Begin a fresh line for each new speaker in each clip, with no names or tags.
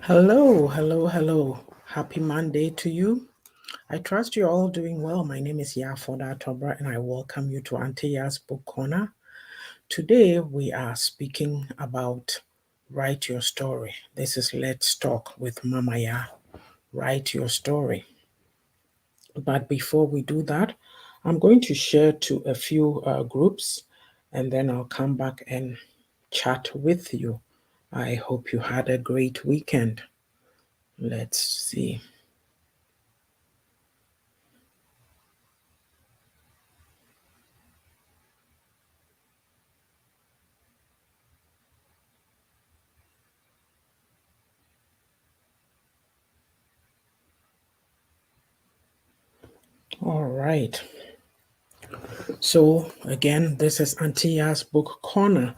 Hello, hello, hello. Happy Monday to you. I trust you're all doing well. My name is Yafoda Tobra and I welcome you to Auntie Ya's Book Corner. Today we are speaking about Write Your Story. This is Let's Talk with Mama Ya. Write Your Story. But before we do that, I'm going to share to a few groups and then I'll come back and chat with you. I hope you had a great weekend. Let's see. All right. So again, this is Auntie Ya's Book Corner,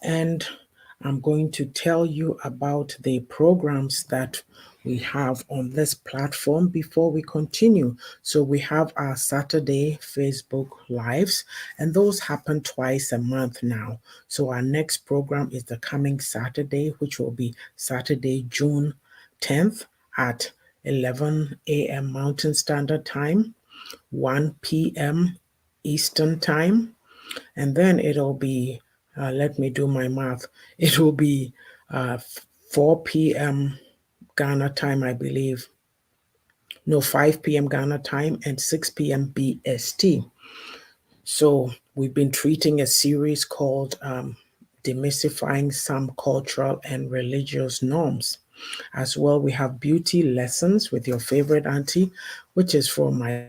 and I'm going to tell you about the programs that we have on this platform before we continue. So we have our Saturday Facebook Lives, and those happen twice a month now. So our next program is the coming Saturday, which will be Saturday, June 10th at 11 a.m. Mountain Standard Time. 1 p.m. Eastern Time, and then it'll be, let me do my math, it will be 4 p.m. Ghana time, I believe. No, 5 p.m. Ghana time and 6 p.m. BST. So we've been treating a series called Demystifying Some Cultural and Religious Norms. As well, we have beauty lessons with your favorite auntie, which is for my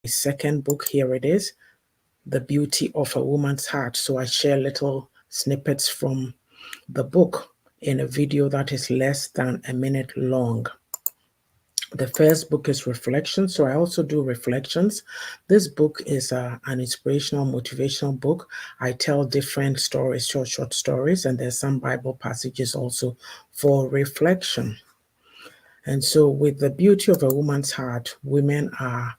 second book. Here it is, The Beauty of a Woman's Heart. So I share little snippets from the book in a video that is less than a minute long. The first book is Reflections, so I also do reflections. This book is an inspirational, motivational book. I tell different stories, short stories, and there's some Bible passages also for reflection. And so, with the beauty of a woman's heart, women are,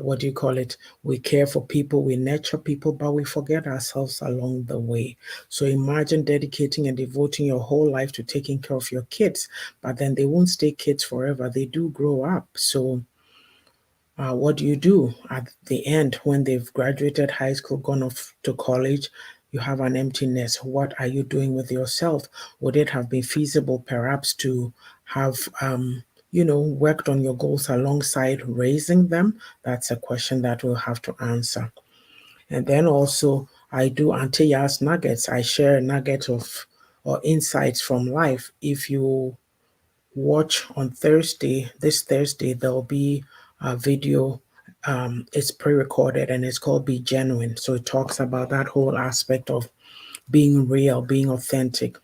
what do you call it? We care for people, we nurture people, but we forget ourselves along the way. So, imagine dedicating and devoting your whole life to taking care of your kids, but then they won't stay kids forever. They do grow up. So, what do you do at the end when they've graduated high school, gone off to college? You have an emptiness. What are you doing with yourself? Would it have been feasible perhaps to have, worked on your goals alongside raising them? That's a question that we'll have to answer. And then also, I do Auntie Ya's Nuggets. I share a nugget of or insights from life. If you watch on Thursday, this Thursday, there'll be a video. It's pre-recorded and it's called Be Genuine. So it talks about that whole aspect of being real, being authentic.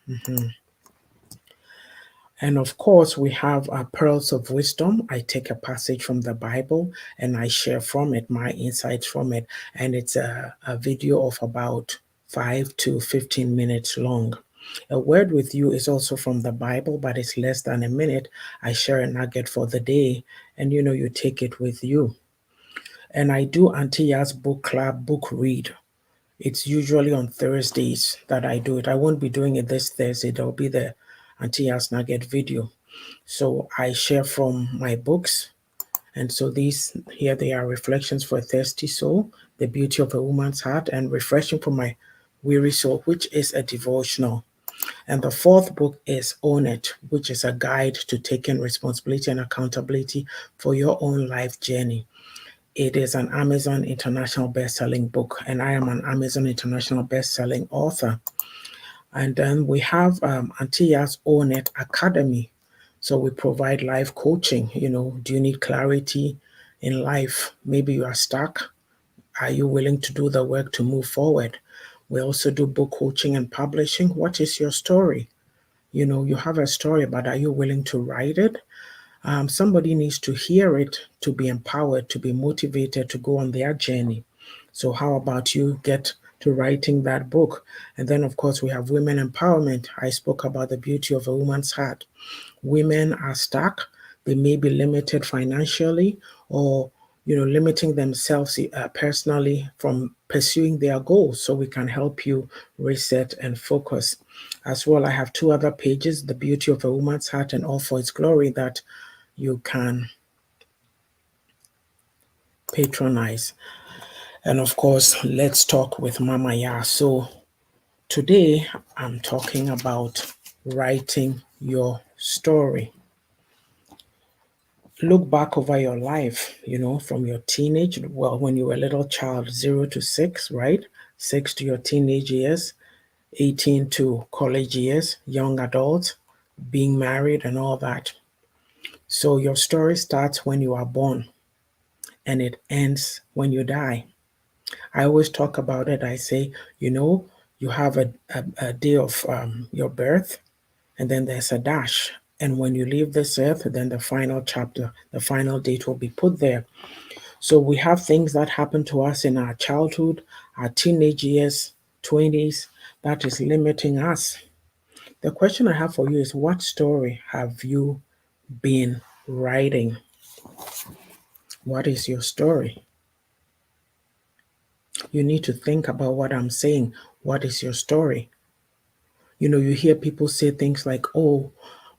And of course, we have Pearls of Wisdom. I take a passage from the Bible and I share from it, my insights from it. And it's a video of about 5 to 15 minutes long. A Word with You is also from the Bible, but it's less than a minute. I share a nugget for the day, and you take it with you. And I do Auntie Ya's Book Club book read. It's usually on Thursdays that I do it. I won't be doing it this Thursday. There'll be the Auntie Ya's Nugget video. So I share from my books. And so these here they are: Reflections for a Thirsty Soul, The Beauty of a Woman's Heart, and Refreshing for My Weary Soul, which is a devotional. And the fourth book is Own It, which is a guide to taking responsibility and accountability for your own life journey. It is an Amazon International best-selling book, and I am an Amazon International best-selling author. And then we have Auntie Ya's Own It Academy. So we provide life coaching. Do you need clarity in life? Maybe you are stuck. Are you willing to do the work to move forward? We also do book coaching and publishing. What is your story? You have a story, but are you willing to write it? Somebody needs to hear it to be empowered, to be motivated to go on their journey. So, how about you get to writing that book? And then, of course, we have women empowerment. I spoke about the beauty of a woman's heart. Women are stuck, they may be limited financially, or limiting themselves personally from pursuing their goals. So we can help you reset and focus. As well, I have two other pages, The Beauty of a Woman's Heart and All for Its Glory, that you can patronize. And of course, let's talk with Mama Ya. So today I'm talking about writing your story. Look back over your life, from your teenage, well, when you were a little child, 0 to 6, right? 6 to your teenage years, 18 to college years, young adult, being married, and all that. So your story starts when you are born and it ends when you die. I always talk about it. I say, you have a day of your birth, and then there's a dash. And when you leave this earth, then the final chapter, the final date will be put there. So we have things that happen to us in our childhood, our teenage years, 20s, that is limiting us. The question I have for you is, what story have you been writing? What is your story? You need to think about what I'm saying. What is your story? You hear people say things like, oh,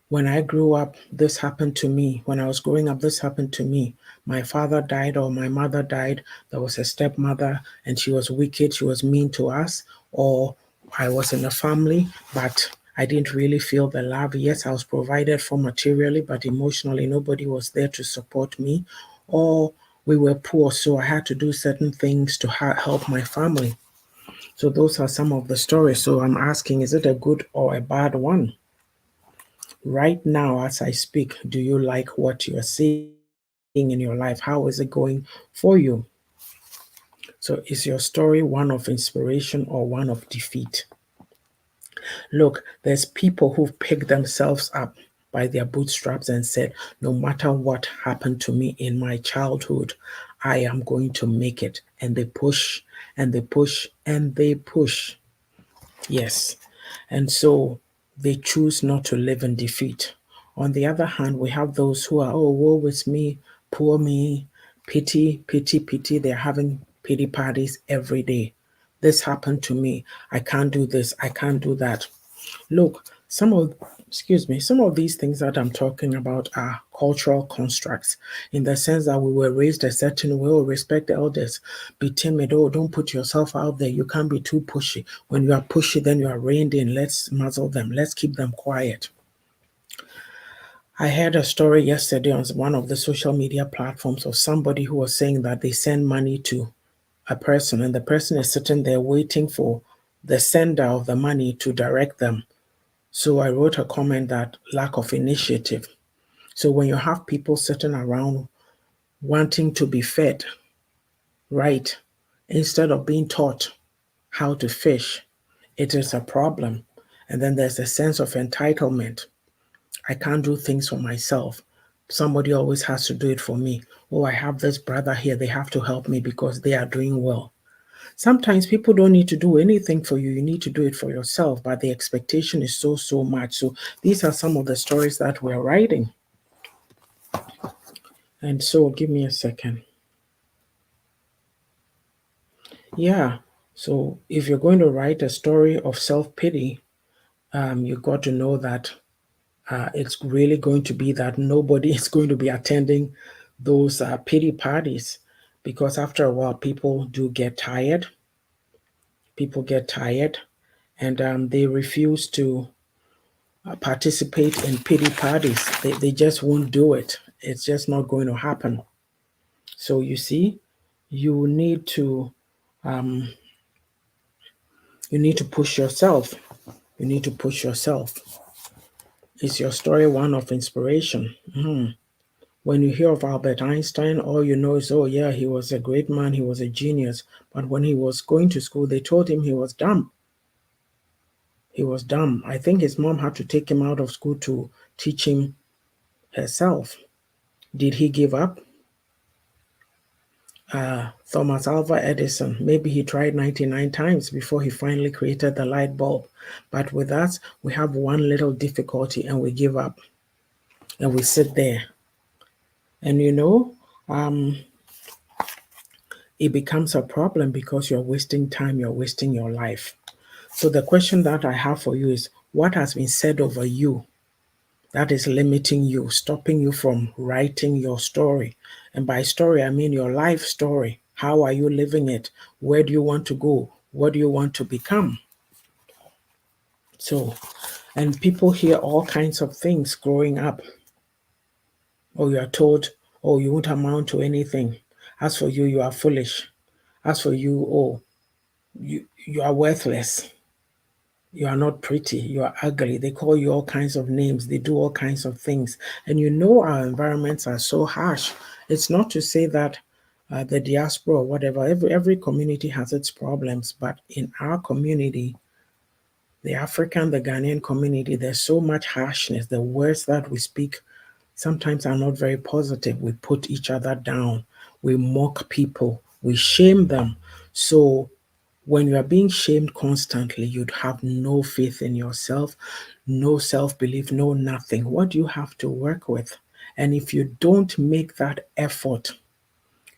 when I grew up, this happened to me. When I was growing up, this happened to me. My father died or my mother died. There was a stepmother and she was wicked. She was mean to us. Or I was in a family, but I didn't really feel the love. Yes, I was provided for materially, but emotionally, nobody was there to support me. Or we were poor, so I had to do certain things to help my family. So those are some of the stories. So I'm asking, is it a good or a bad one? Right now, as I speak, do you like what you are seeing in your life? How is it going for you? So is your story one of inspiration or one of defeat? Look, there's people who've picked themselves up by their bootstraps and said, no matter what happened to me in my childhood, I am going to make it. And they push and they push and they push. Yes. And so they choose not to live in defeat. On the other hand, we have those who are, oh, woe is me, poor me, pity, pity, pity. They're having pity parties every day. This happened to me. I can't do this. I can't do that. Look, some of these things that I'm talking about are cultural constructs in the sense that we were raised a certain way. Oh, respect the elders, be timid. Oh, don't put yourself out there. You can't be too pushy. When you are pushy, then you are reined in. Let's muzzle them. Let's keep them quiet. I heard a story yesterday on one of the social media platforms of somebody who was saying that they send money to a person and the person is sitting there waiting for the sender of the money to direct them. So I wrote a comment that lack of initiative. So when you have people sitting around wanting to be fed, right, instead of being taught how to fish, it is a problem. And then there's a sense of entitlement. I can't do things for myself. Somebody always has to do it for me. Oh, I have this brother here. They have to help me because they are doing well. Sometimes people don't need to do anything for you. You need to do it for yourself, but the expectation is so much. So these are some of the stories that we're writing. And so give me a second. Yeah. So if you're going to write a story of self-pity, you got to know that it's really going to be that nobody is going to be attending those pity parties because after a while people do get tired. People get tired and they refuse to participate in pity parties. They just won't do it. It's just not going to happen. So you see, you need to um, you need to push yourself. You need to push yourself. Is your story one of inspiration? When you hear of Albert Einstein, all you know is, oh yeah, he was a great man, he was a genius. But when he was going to school, they told him he was dumb. He was dumb. I think his mom had to take him out of school to teach him herself. Did he give up? Thomas Alva Edison, maybe he tried 99 times before he finally created the light bulb. But with us, we have one little difficulty and we give up and we sit there. And um, it becomes a problem because you're wasting time, you're wasting your life. So the question that I have for you is, what has been said over you that is limiting you, stopping you from writing your story? And by story, I mean your life story. How are you living it? Where do you want to go? What do you want to become? So, and people hear all kinds of things growing up. Or you are told, oh, you won't amount to anything. As for you, you are foolish. As for you, oh, you are worthless. You are not pretty. You are ugly. They call you all kinds of names. They do all kinds of things. And you know our environments are so harsh. It's not to say that the diaspora or whatever, every community has its problems. But in our community, the African, the Ghanaian community, there's so much harshness. The words that we speak sometimes are not very positive. We put each other down. We mock people. We shame them. So when you are being shamed constantly, you'd have no faith in yourself, no self belief, no nothing. What do you have to work with? And if you don't make that effort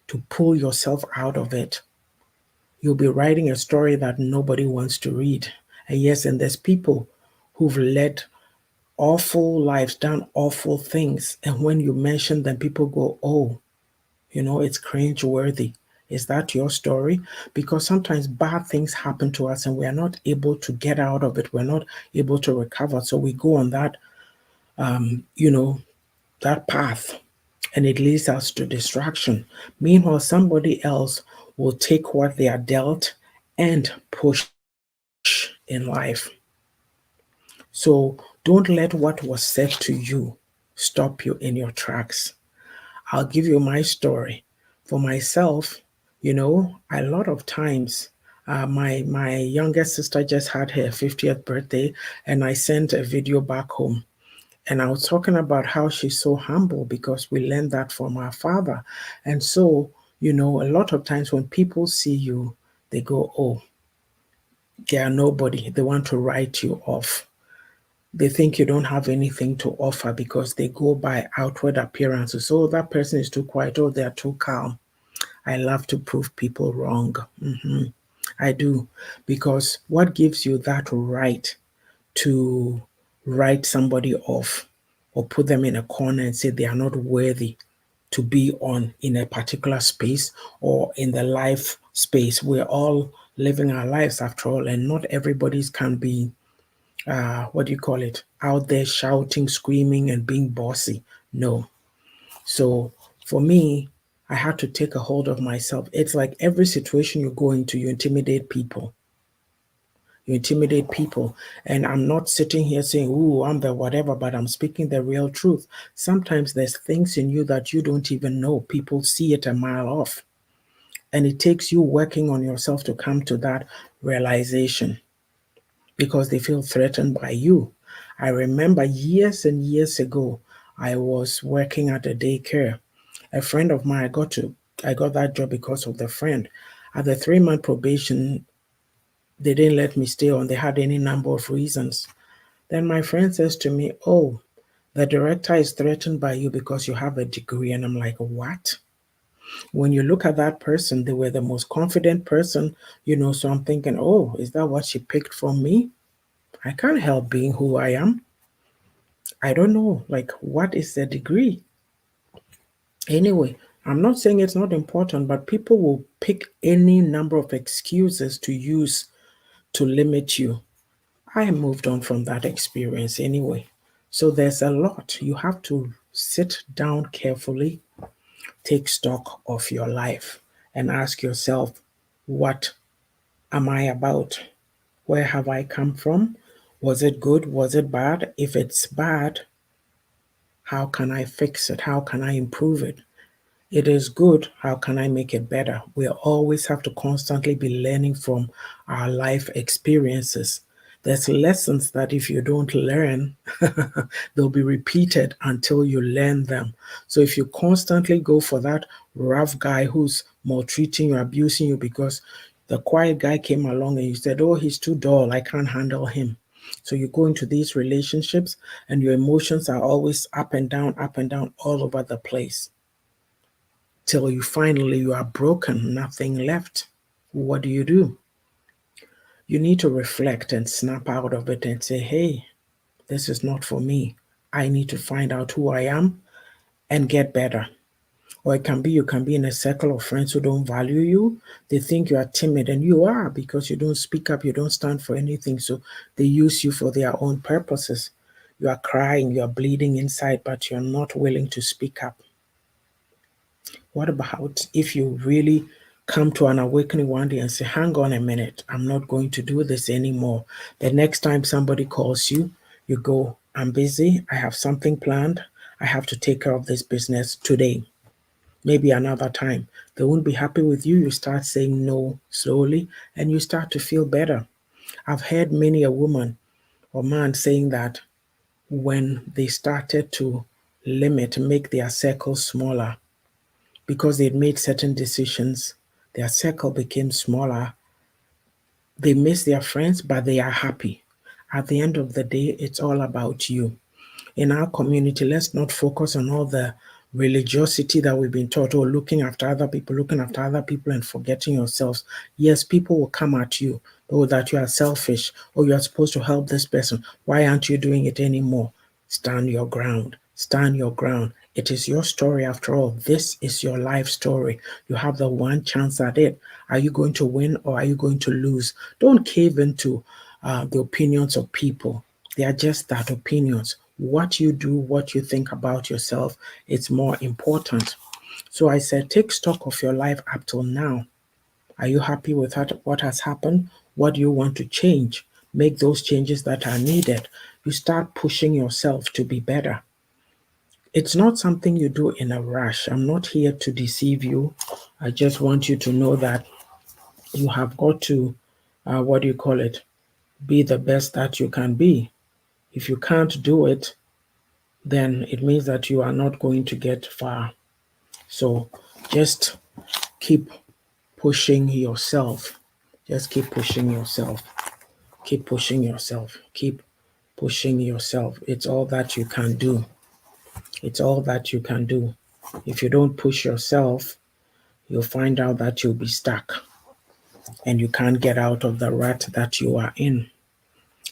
to pull yourself out of it, you'll be writing a story that nobody wants to read. And yes, and there's people who've led awful lives, done awful things. And when you mention them, people go, oh, it's cringe worthy. Is that your story? Because sometimes bad things happen to us and we are not able to get out of it. We're not able to recover. So we go on that, that path, and it leads us to distraction. Meanwhile, somebody else will take what they are dealt and push in life. So don't let what was said to you stop you in your tracks. I'll give you my story. For myself, a lot of times, my youngest sister just had her 50th birthday, and I sent a video back home. And I was talking about how she's so humble because we learned that from our father. And so, a lot of times when people see you, they go, oh, they are nobody. They want to write you off. They think you don't have anything to offer because they go by outward appearances. Oh, that person is too quiet. Oh, they're too calm. I love to prove people wrong. I do. Because what gives you that right to write somebody off or put them in a corner and say they are not worthy to be on in a particular space or in the life space? We're all living our lives after all, and not everybody's can be what do you call it, out there shouting, screaming, and being bossy. No. So for me, I had to take a hold of myself. It's like every situation you go into, you intimidate people. You intimidate people. And I'm not sitting here saying, ooh, I'm the whatever, but I'm speaking the real truth. Sometimes there's things in you that you don't even know. People see it a mile off. And it takes you working on yourself to come to that realization, because they feel threatened by you. I remember years and years ago, I was working at a daycare. A friend of mine, I got that job because of the friend. At the 3-month probation, they didn't let me stay on. They had any number of reasons. Then my friend says to me, oh, the director is threatened by you because you have a degree. And I'm like, what? When you look at that person, they were the most confident person, so I'm thinking, oh, is that what she picked from me? I can't help being who I am. I don't know, like, what is the degree? Anyway, I'm not saying it's not important, but people will pick any number of excuses to use to limit you. I moved on from that experience anyway. So there's a lot. You have to sit down carefully, take stock of your life, and ask yourself, what am I about? Where have I come from? Was it good? Was it bad? If it's bad, how can I fix it? How can I improve it? It is good. How can I make it better? We always have to constantly be learning from our life experiences. There's lessons that if you don't learn, they'll be repeated until you learn them. So if you constantly go for that rough guy who's maltreating you, abusing you because the quiet guy came along and you said, oh, he's too dull, I can't handle him. So you go into these relationships and your emotions are always up and down, all over the place. till you are broken, nothing left. What do? You need to reflect and snap out of it and say, hey, this is not for me. I need to find out who I am and get better. Or it can be you can be in a circle of friends who don't value you. They think you are timid, and you are, because you don't speak up, you don't stand for anything. So they use you for their own purposes. You are crying, you are bleeding inside, but you're not willing to speak up. What about if you really come to an awakening one day and say, hang on a minute, I'm not going to do this anymore. The next time somebody calls you, you go, I'm busy, I have something planned, I have to take care of this business today. Maybe another time. They won't be happy with you. You start saying no slowly and you start to feel better. I've heard many a woman or man saying that when they started to make their circle smaller because they'd made certain decisions, their circle became smaller. They miss their friends, but they are happy. At the end of the day, it's all about you. In our community, let's not focus on all the religiosity that we've been taught, or looking after other people and forgetting yourselves. Yes, people will come at you, oh, that you are selfish, or you are supposed to help this person. Why aren't you doing it anymore? Stand your ground. Stand your ground. It is your story after all. This is your life story. You have the one chance at it. Are you going to win or are you going to lose? Don't cave into the opinions of people. They are just that, opinions. What you do, what you think about yourself, it's more important. So I said, take stock of your life up till now. Are you happy with what has happened? What do you want to change? Make those changes that are needed. You start pushing yourself to be better. It's not something you do in a rush. I'm not here to deceive you. I just want you to know that you have got to, what do you call it, be the best that you can be. If you can't do it, then it means that you are not going to get far. So just keep pushing yourself. Just keep pushing yourself. Keep pushing yourself. Keep pushing yourself. It's all that you can do. It's all that you can do. If you don't push yourself, you'll find out that you'll be stuck and you can't get out of the rut that you are in.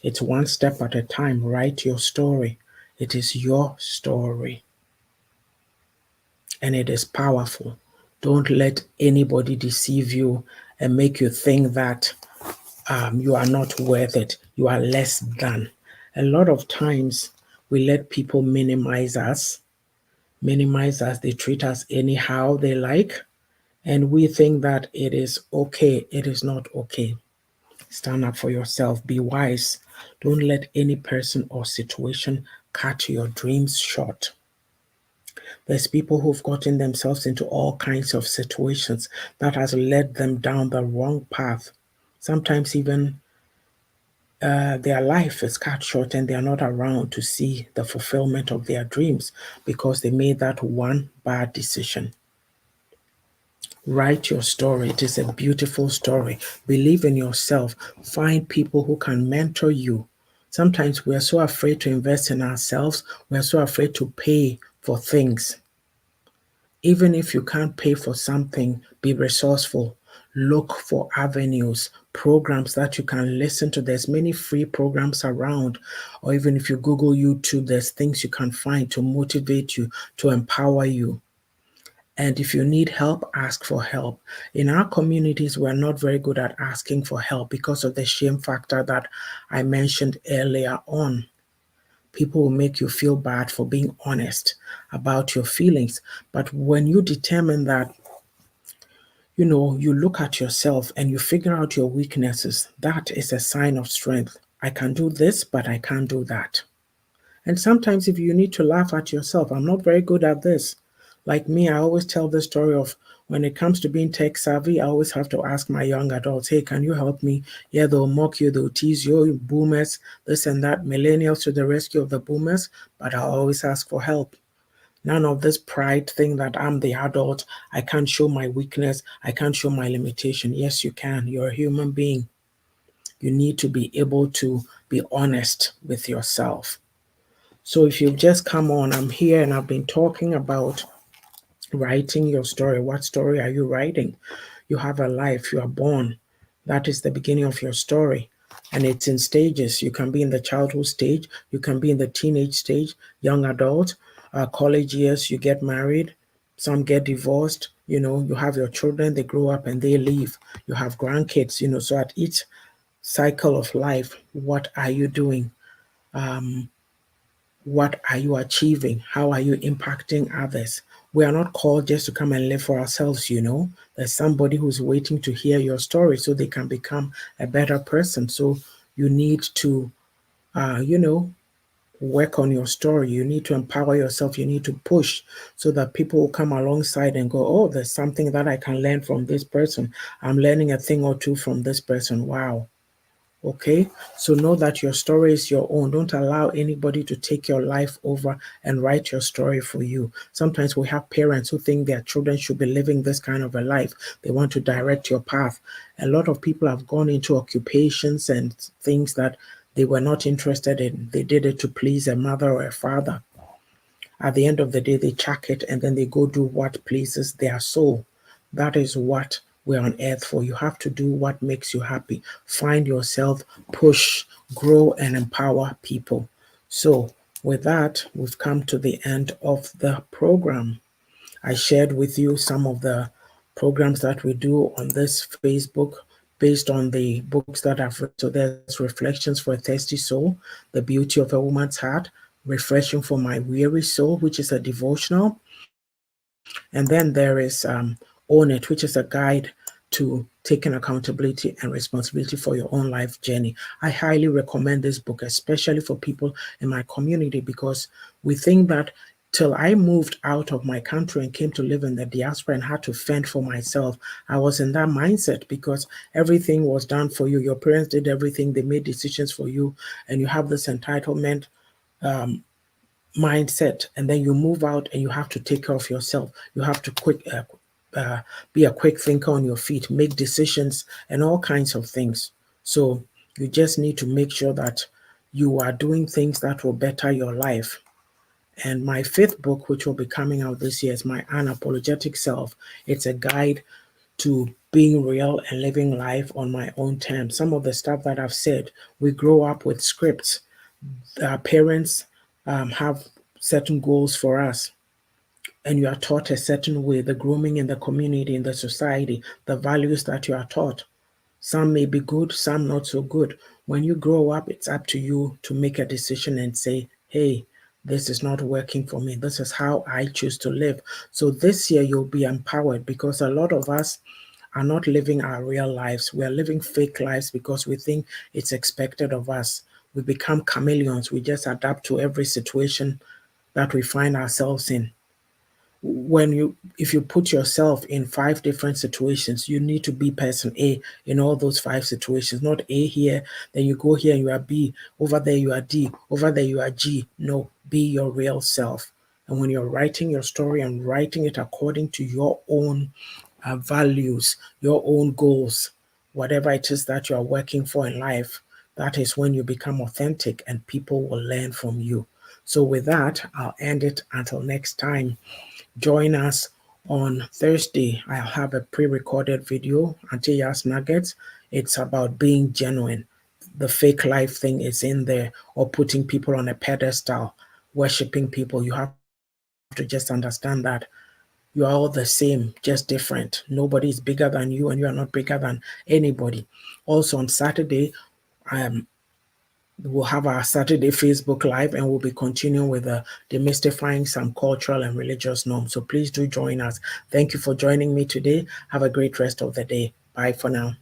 It's one step at a time. Write your story. It is your story and it is powerful. Don't let anybody deceive you and make you think that you are not worth it. You are less than. A lot of times we let people minimize us. They treat us anyhow they like, and we think that it is okay. It is not okay. Stand up for yourself. Be wise. Don't let any person or situation cut your dreams short. There's people who've gotten themselves into all kinds of situations that has led them down the wrong path. Sometimes even their life is cut short and they are not around to see the fulfillment of their dreams because they made that one bad decision. Write your story. It is a beautiful story. Believe in yourself. Find people who can mentor you. Sometimes we are so afraid to invest in ourselves. We are so afraid to pay for things. Even if you can't pay for something, be resourceful. Look for avenues, programs that you can listen to. There's many free programs around, or even if you Google YouTube, there's things you can find to motivate you, to empower you. And if you need help, ask for help. In our communities, we're not very good at asking for help because of the shame factor that I mentioned earlier on. People will make you feel bad for being honest about your feelings. But when you determine that, you look at yourself and you figure out your weaknesses, that is a sign of strength. I can do this, but I can't do that. And sometimes if you need to laugh at yourself, I'm not very good at this. Like me, I always tell the story of when it comes to being tech savvy, I always have to ask my young adults, hey, can you help me? Yeah, they'll mock you, they'll tease you, boomers, this and that, millennials to the rescue of the boomers, but I'll always ask for help. None of this pride thing that I'm the adult, I can't show my weakness, I can't show my limitation. Yes, you can. You're a human being. You need to be able to be honest with yourself. So if you've just come on, I'm here and I've been talking about writing your story. What story are you writing? You have a life, you are born. That is the beginning of your story. And it's in stages. You can be in the childhood stage, you can be in the teenage stage, young adult, college years, you get married, some get divorced, you have your children, they grow up and they leave. You have grandkids, so at each cycle of life, what are you doing? What are you achieving? How are you impacting others? We are not called just to come and live for ourselves. There's somebody who's waiting to hear your story so they can become a better person. So you need to, uh, you know, work on your story. You need to empower yourself. You need to push so that people will come alongside and go, oh, there's something that I can learn from this person. I'm learning a thing or two from this person. Wow. Okay, so know that your story is your own. Don't allow anybody to take your life over and write your story for you. Sometimes we have parents who think their children should be living this kind of a life. They want to direct your path. A lot of people have gone into occupations and things that they were not interested in. They did it to please a mother or a father. At the end of the day, they chuck it and then they go do what pleases their soul. That is what we're on earth for. You have to do what makes you happy. Find yourself, push, grow, and empower people. So, with that, we've come to the end of the program. I shared with you some of the programs that we do on this Facebook based on the books that I've read. So there's Reflections for a Thirsty Soul, The Beauty of a Woman's Heart, Refreshing for My Weary Soul, which is a devotional. And then there is Own It, which is a guide to taking accountability and responsibility for your own life journey. I highly recommend this book, especially for people in my community, because we think that till I moved out of my country and came to live in the diaspora and had to fend for myself, I was in that mindset because everything was done for you. Your parents did everything, they made decisions for you, and you have this entitlement mindset, and then you move out and you have to take care of yourself. You have to be a quick thinker on your feet, make decisions and all kinds of things. So you just need to make sure that you are doing things that will better your life. And my fifth book, which will be coming out this year, is My Unapologetic Self. It's a guide to being real and living life on my own terms. Some of the stuff that I've said, we grow up with scripts. Our parents have certain goals for us, and you are taught a certain way, the grooming in the community, in the society, the values that you are taught. Some may be good, some not so good. When you grow up, it's up to you to make a decision and say, hey, this is not working for me. This is how I choose to live. So this year you'll be empowered, because a lot of us are not living our real lives. We are living fake lives because we think it's expected of us. We become chameleons. We just adapt to every situation that we find ourselves in. If you put yourself in 5 different situations, you need to be person A in all those 5 situations. Not A here, then you go here and you are B, over there you are D, over there you are G. No, be your real self. And when you're writing your story and writing it according to your own values, your own goals, whatever it is that you are working for in life, that is when you become authentic and people will learn from you. So with that, I'll end it until next time. Join us on Thursday. I'll have a pre-recorded video, YAA'S Nuggets. It's about being genuine. The fake life thing is in there, or putting people on a pedestal, worshiping people. You have to just understand that you are all the same, just different. Nobody is bigger than you, and you are not bigger than anybody. Also on Saturday, um, we'll have our Saturday Facebook Live, and we'll be continuing with demystifying some cultural and religious norms. So please do join us. Thank you for joining me today. Have a great rest of the day. Bye for now.